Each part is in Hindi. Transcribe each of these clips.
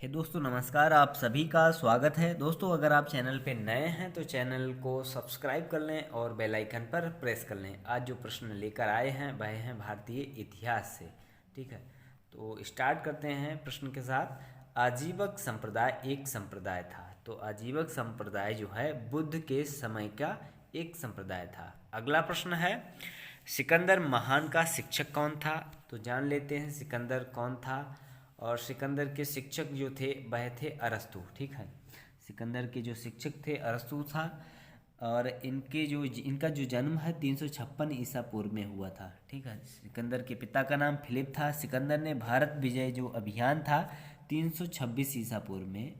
हे दोस्तों नमस्कार। आप सभी का स्वागत है। दोस्तों अगर आप चैनल पे नए हैं तो चैनल को सब्सक्राइब कर लें और बेल आइकन पर प्रेस कर लें। आज जो प्रश्न लेकर आए हैं वह हैं भारतीय इतिहास से। ठीक है, तो स्टार्ट करते हैं प्रश्न के साथ। आजीवक संप्रदाय एक संप्रदाय था। तो आजीवक संप्रदाय जो है बुद्ध के समय का एक संप्रदाय था। अगला प्रश्न है, सिकंदर महान का शिक्षक कौन था? तो जान लेते हैं सिकंदर कौन था। और सिकंदर के शिक्षक जो थे वह थे अरस्तु। ठीक है, सिकंदर के जो शिक्षक थे अरस्तु था। और इनका जो जन्म है 356 ईसा पूर्व में हुआ था। ठीक है, सिकंदर के पिता का नाम फिलिप था। सिकंदर ने भारत विजय जो अभियान था 326 ईसा पूर्व में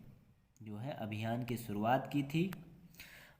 जो है अभियान की शुरुआत की थी।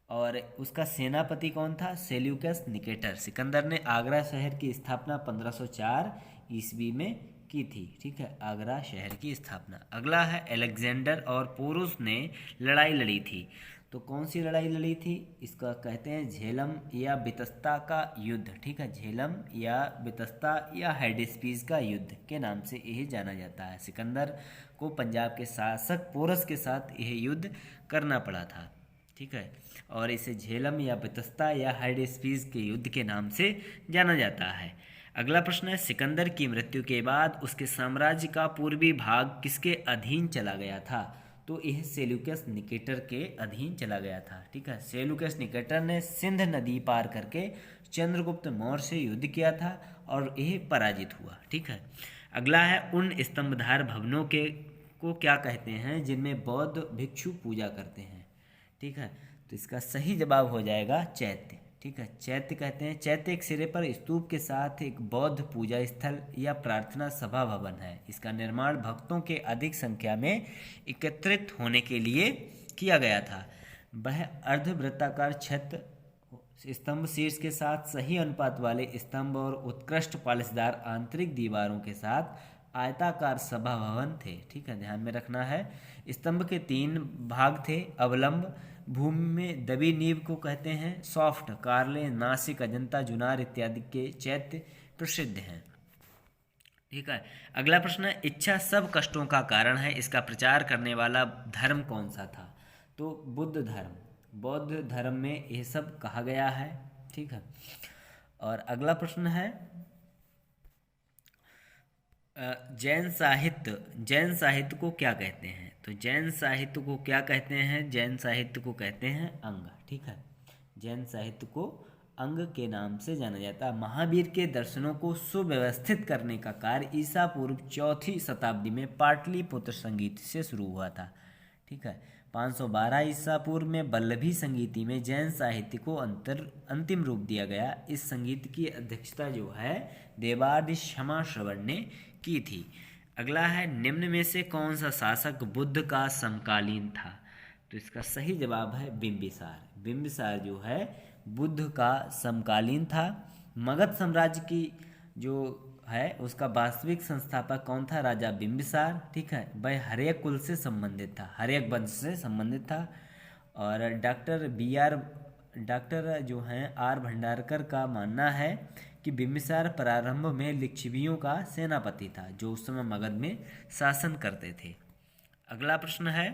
और उसका सेनापति कौन था? Seleucus Nicator. सिकंदर ने आगरा शहर की स्थापना 1504 ईस्वी में की थी। ठीक है, आगरा शहर की स्थापना। अगला है, अलेक्जेंडर और पोरुस ने लड़ाई लड़ी थी। तो कौन सी लड़ाई लड़ी थी? इसका कहते हैं झेलम या बितस्ता का युद्ध। ठीक है, झेलम या बितस्ता या हेडिस्पीस का युद्ध के नाम से यह जाना जाता है। सिकंदर को पंजाब के शासक पोरस के साथ यह युद्ध करना पड़ा था। ठीक है, और इसे झेलम या बितस्ता या हाइडेस्पीस के युद्ध के नाम से जाना जाता है। अगला प्रश्न है, सिकंदर की मृत्यु के बाद उसके साम्राज्य का पूर्वी भाग किसके अधीन चला गया था? तो यह सेल्यूकस निकेटर के अधीन चला गया था। ठीक है, सेल्यूकस निकेटर ने सिंध नदी पार करके चंद्रगुप्त मौर्य से युद्ध किया था और यह पराजित हुआ। ठीक है, अगला है, उन स्तंभधार भवनों के को क्या कहते हैं जिनमें बौद्ध भिक्षु पूजा करते हैं? ठीक है, तो इसका सही जवाब हो जाएगा चैत्य। ठीक है, चैत्य कहते हैं। चैत्य एक सिरे पर स्तूप के साथ एक बौद्ध पूजा स्थल या प्रार्थना सभा भवन है। इसका निर्माण भक्तों के अधिक संख्या में एकत्रित होने के लिए किया गया था। वह अर्धवृत्ताकार छत, स्तंभ शीर्ष के साथ सही अनुपात वाले स्तंभ और उत्कृष्ट पालिशदार आंतरिक दीवारों के साथ आयताकार सभा भवन थे। ठीक है, ध्यान में रखना है। स्तंभ के 3 भाग थे। अवलंब भूमि में दबी नींव को कहते हैं सॉफ्ट। कार्ले, नासिक, अजंता, जुनार इत्यादि के चैत्य प्रसिद्ध हैं। ठीक है, अगला प्रश्न है, इच्छा सब कष्टों का कारण है, इसका प्रचार करने वाला धर्म कौन सा था? तो बुद्ध धर्म, बौद्ध धर्म में यह सब कहा गया है। ठीक है, और अगला प्रश्न है, जैन साहित्य को क्या कहते हैं? तो जैन साहित्य को क्या कहते हैं? जैन साहित्य को कहते हैं अंग। ठीक है, जैन साहित्य को अंग के नाम से जाना जाता है। महावीर के दर्शनों को सुव्यवस्थित करने का कार्य ईसा पूर्व 4वीं शताब्दी में पाटलिपुत्र संगीत से शुरू हुआ था। ठीक है, 512 ईसा पूर्व में वल्लभी संगीति में जैन साहित्य को अंतिम रूप दिया गया। इस संगीत की अध्यक्षता जो है देवादि क्षमा श्रवण ने की थी। अगला है, निम्न में से कौन सा शासक बुद्ध का समकालीन था? तो इसका सही जवाब है बिंबिसार। बिंबिसार जो है बुद्ध का समकालीन था। मगध साम्राज्य की जो है उसका वास्तविक संस्थापक कौन था? राजा बिंबिसार। ठीक है, वह हर्यक कुल से संबंधित था, हर्यक वंश से संबंधित था। और डॉक्टर जो हैं आर भंडारकर का मानना है कि बिंबिसार प्रारंभ में लिच्छवियों का सेनापति था जो उस समय मगध में शासन करते थे। अगला प्रश्न है,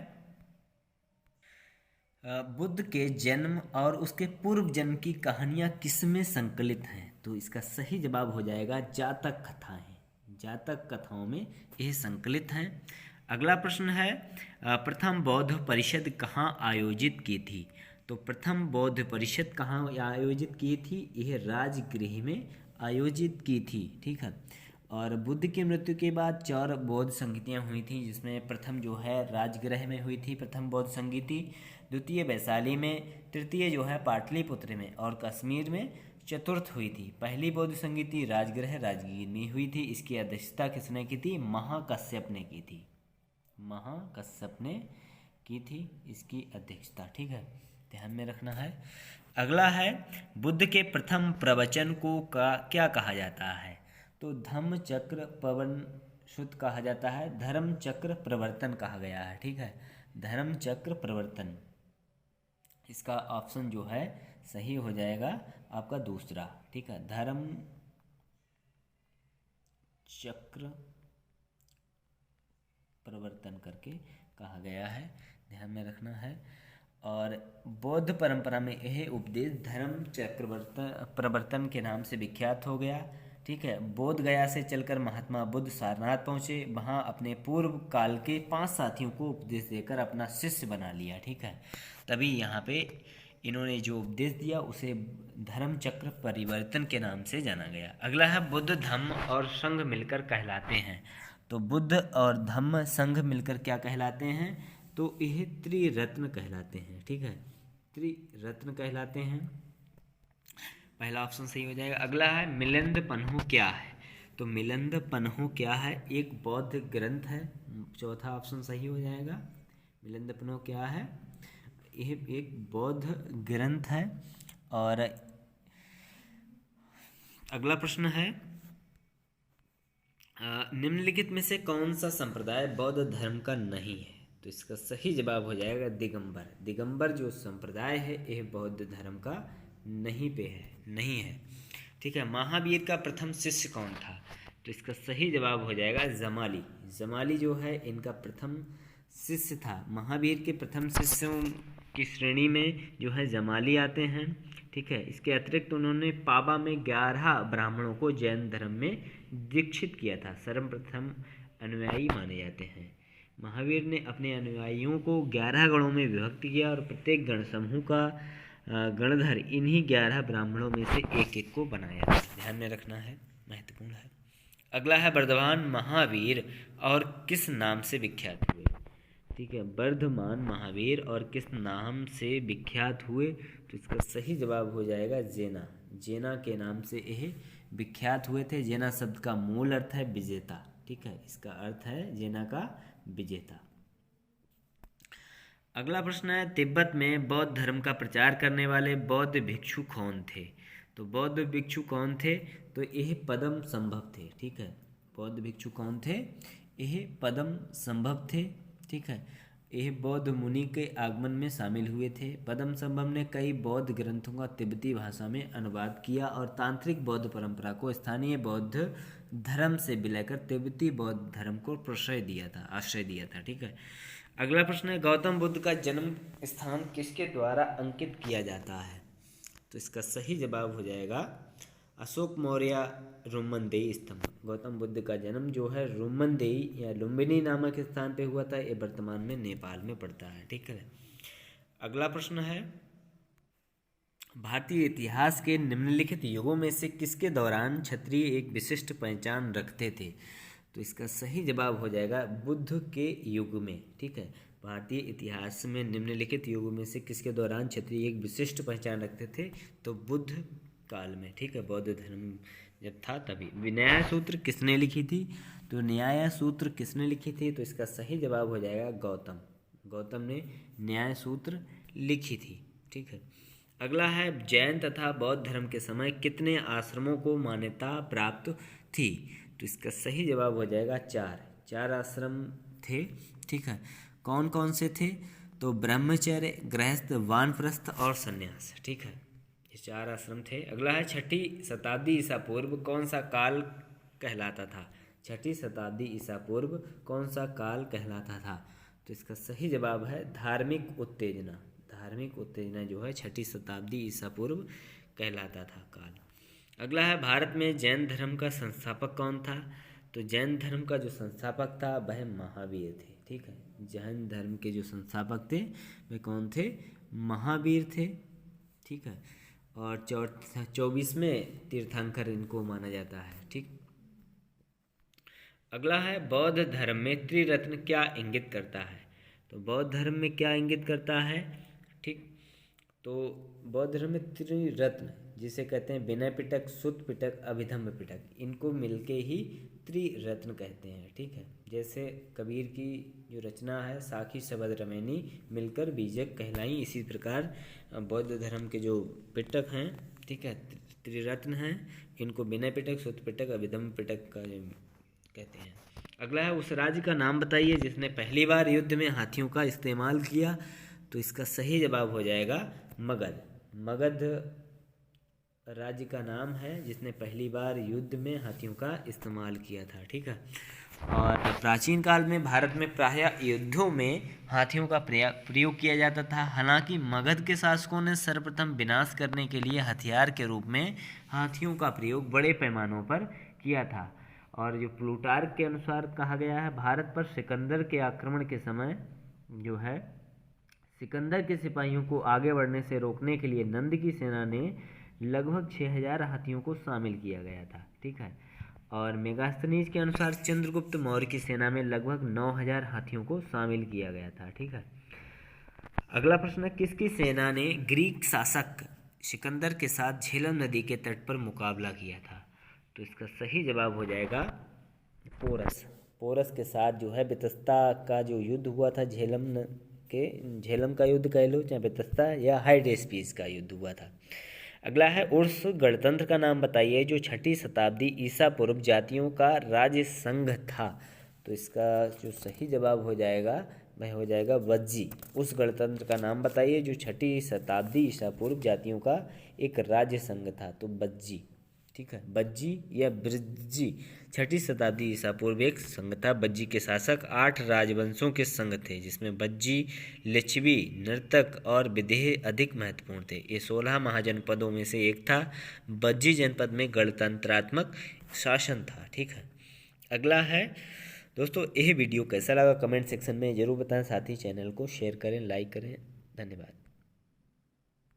बुद्ध के जन्म और उसके पूर्व जन्म की कहानियाँ किसमें संकलित हैं? तो इसका सही जवाब हो जाएगा जातक कथाएं। जातक कथाओं में यह संकलित हैं। अगला प्रश्न है, प्रथम बौद्ध परिषद कहाँ आयोजित की थी? तो प्रथम बौद्ध परिषद कहाँ आयोजित की थी? यह राजगृह में आयोजित की थी। ठीक है, और बुद्ध की मृत्यु के बाद 4 बौद्ध संगीतियाँ हुई थी, जिसमें प्रथम जो है राजगृह में हुई थी प्रथम बौद्ध संगीति, द्वितीय वैशाली में, तृतीय जो है पाटलिपुत्र में और कश्मीर में चतुर्थ हुई थी। पहली बौद्ध संगीति राजगृह राजगीर में हुई थी। इसकी अध्यक्षता किसने की थी? महाकश्यप ने की थी। महाकश्यप ने की थी इसकी अध्यक्षता। ठीक है, ध्यान में रखना है। अगला है, बुद्ध के प्रथम प्रवचन को क्या कहा जाता है? तो धम्म चक्र पवन शुद्ध कहा जाता है। धर्म चक्र प्रवर्तन कहा गया है। ठीक है, धर्म चक्र प्रवर्तन, इसका ऑप्शन जो है सही हो जाएगा आपका दूसरा। ठीक है, धर्म चक्र प्रवर्तन करके कहा गया है, ध्यान में रखना है। और बौद्ध परंपरा में यह उपदेश धर्म प्रवर्तन के नाम से विख्यात हो गया। ठीक है, बोध गया से चलकर महात्मा बुद्ध सारनाथ पहुँचे, वहाँ अपने पूर्व काल के 5 साथियों को उपदेश देकर अपना शिष्य बना लिया। ठीक है, तभी यहाँ पे इन्होंने जो उपदेश दिया उसे धर्म चक्र परिवर्तन के नाम से जाना गया। अगला है बुद्ध धम्म और संघ मिलकर कहलाते हैं। तो बुद्ध और धम्म संघ मिलकर क्या कहलाते हैं? तो यह त्रिरत्न कहलाते हैं। ठीक है, त्रिरत्न कहलाते हैं। पहला ऑप्शन सही हो जाएगा। अगला है मिलिंद पन्हु क्या है? तो मिलिंद पन्हु क्या है? एक बौद्ध ग्रंथ है। चौथा ऑप्शन सही हो जाएगा। मिलिंद पन्हु क्या है? यह एक बौद्ध ग्रंथ है। और अगला प्रश्न है निम्नलिखित में से कौन सा संप्रदाय बौद्ध धर्म का नहीं है? तो इसका सही जवाब हो जाएगा दिगंबर। दिगंबर जो संप्रदाय है यह बौद्ध धर्म का नहीं है। ठीक है, महावीर का प्रथम शिष्य कौन था? तो इसका सही जवाब हो जाएगा जमाली। जमाली जो है इनका प्रथम शिष्य था। महावीर के प्रथम शिष्यों की श्रेणी में जो है जमाली आते हैं। ठीक है, इसके अतिरिक्त उन्होंने पाबा में 11 ब्राह्मणों को जैन धर्म में दीक्षित किया था। सर्वप्रथम अनुयायी माने जाते हैं। महावीर ने अपने अनुयायियों को 11 गणों में विभक्त किया और प्रत्येक गण समूह का गणधर इन्हीं 11 ब्राह्मणों में से एक एक को बनाया। ध्यान में रखना है, महत्वपूर्ण है। अगला है वर्धमान महावीर और किस नाम से विख्यात हुए? ठीक है, वर्धमान महावीर और किस नाम से विख्यात हुए? तो इसका सही जवाब हो जाएगा जेना। जेना के नाम से यह विख्यात हुए थे। जेना शब्द का मूल अर्थ है विजेता। ठीक है, इसका अर्थ है जेना का विजेता। अगला प्रश्न है तिब्बत में बौद्ध धर्म का प्रचार करने वाले बौद्ध भिक्षु कौन थे? तो बौद्ध भिक्षु कौन थे? तो यह पद्म संभव थे। ठीक है, बौद्ध भिक्षु कौन थे? यह पद्म संभव थे। ठीक है, यह बौद्ध मुनि के आगमन में शामिल हुए थे। पद्म संभव ने कई बौद्ध ग्रंथों का तिब्बती भाषा में अनुवाद किया और तांत्रिक बौद्ध परंपरा को स्थानीय बौद्ध धर्म से विलयकर तिब्बती बौद्ध धर्म को आश्रय दिया था। ठीक है, अगला प्रश्न है गौतम बुद्ध का जन्म स्थान किसके द्वारा अंकित किया जाता है? तो इसका सही जवाब हो जाएगा अशोक मौर्य रुम्मनदेई स्तंभ। गौतम बुद्ध का जन्म जो है रुम्मनदेई या लुम्बिनी नामक स्थान पे हुआ था। ये वर्तमान में नेपाल में पड़ता है। ठीक है, अगला प्रश्न है भारतीय इतिहास के निम्नलिखित युगों में से किसके दौरान क्षत्रिय एक विशिष्ट पहचान रखते थे? तो इसका सही जवाब हो जाएगा बुद्ध के युग में। ठीक है, भारतीय इतिहास में निम्नलिखित युगों में से किसके दौरान क्षत्रिय एक विशिष्ट पहचान रखते थे? तो बुद्ध काल में। ठीक है, बौद्ध धर्म जब था तभी। न्याय सूत्र किसने लिखी थी? तो न्याय सूत्र किसने लिखी थी? तो इसका सही जवाब हो जाएगा गौतम। गौतम ने न्याय सूत्र लिखी थी। ठीक है, अगला है जैन तथा बौद्ध धर्म के समय कितने आश्रमों को मान्यता प्राप्त थी? तो इसका सही जवाब हो जाएगा 4 आश्रम थे। ठीक है, कौन कौन से थे? तो ब्रह्मचर्य, गृहस्थ, वानप्रस्थ और संन्यास। ठीक है, ये 4 आश्रम थे। अगला है 6ठी शताब्दी ईसा पूर्व कौन सा काल कहलाता था? 6ठी शताब्दी ईसा पूर्व कौन सा काल कहलाता था? तो इसका सही जवाब है धार्मिक उत्तेजना। धार्मिक उत्तेजना जो है 6ठी शताब्दी ईसा पूर्व कहलाता था काल। अगला है भारत में जैन धर्म का संस्थापक कौन था? तो जैन धर्म का जो संस्थापक था वह महावीर थे। ठीक है, जैन धर्म के जो संस्थापक थे वे कौन थे? महावीर थे। ठीक है, और 24वें तीर्थंकर इनको माना जाता है। ठीक, अगला है बौद्ध धर्म में त्रिरत्न क्या इंगित करता है? तो बौद्ध धर्म में क्या इंगित करता है? ठीक, तो बौद्ध धर्म में त्रिरत्न जिसे कहते हैं विनय पिटक, सुत्त पिटक, अभिधम्म पिटक, इनको मिलके ही त्रिरत्न कहते हैं। ठीक है, जैसे कबीर की जो रचना है साखी शबद रमैनी मिलकर बीजक कहलाई, इसी प्रकार बौद्ध धर्म के जो पिटक हैं, ठीक है, त्रिरत्न हैं, इनको विनय पिटक, सुत्त पिटक, अभिधम्म पिटक का कहते हैं। अगला है उस राज्य का नाम बताइए जिसने पहली बार युद्ध में हाथियों का इस्तेमाल किया। तो इसका सही जवाब हो जाएगा मगध। मगध राज्य का नाम है जिसने पहली बार युद्ध में हाथियों का इस्तेमाल किया था। ठीक है, और प्राचीन काल में भारत में प्रायः युद्धों में हाथियों का प्रयोग किया जाता था। हालांकि मगध के शासकों ने सर्वप्रथम विनाश करने के लिए हथियार के रूप में हाथियों का प्रयोग बड़े पैमानों पर किया था। और जो प्लूटार्क के अनुसार कहा गया है, भारत पर सिकंदर के आक्रमण के समय जो है सिकंदर के सिपाहियों को आगे बढ़ने से रोकने के लिए नंद की सेना ने लगभग 6000 हाथियों को शामिल किया गया था। ठीक है। और मेगास्थनीज के अनुसार चंद्रगुप्त मौर्य की सेना में लगभग 9000 हाथियों को शामिल किया गया था। ठीक है। अगला प्रश्न है, किसकी सेना ने ग्रीक शासक सिकंदर के साथ झेलम नदी के तट पर मुकाबला किया था? तो इसका सही जवाब हो जाएगा पोरस। पोरस के साथ जो है बेतस्ता का जो युद्ध हुआ था, झेलम का युद्ध कह लो, चाहे बेतस्ता या हाइडेस्पिस का युद्ध हुआ था। अगला है, उस गणतंत्र का नाम बताइए जो 6ठी शताब्दी ईसा पूर्व जातियों का राज्य संघ था। तो इसका जो सही जवाब हो जाएगा वह हो जाएगा वज्जी। उस गणतंत्र का नाम बताइए जो 6ठी शताब्दी ईसा पूर्व जातियों का एक राज्य संघ था। तो बज्जी। ठीक है, बज्जी या ब्रज्जी 6ठी शताब्दी ईसा पूर्व एक संघ था। बज्जी के शासक 8 राजवंशों के संघ थे, जिसमें बज्जी, लिच्छवी, नर्तक और विदेह अधिक महत्वपूर्ण थे। ये 16 महाजनपदों में से एक था। बज्जी जनपद में गणतंत्रात्मक शासन था। ठीक है। अगला है दोस्तों, यह वीडियो कैसा लगा कमेंट सेक्शन में ज़रूर बताएं। साथ ही चैनल को शेयर करें, लाइक करें। धन्यवाद।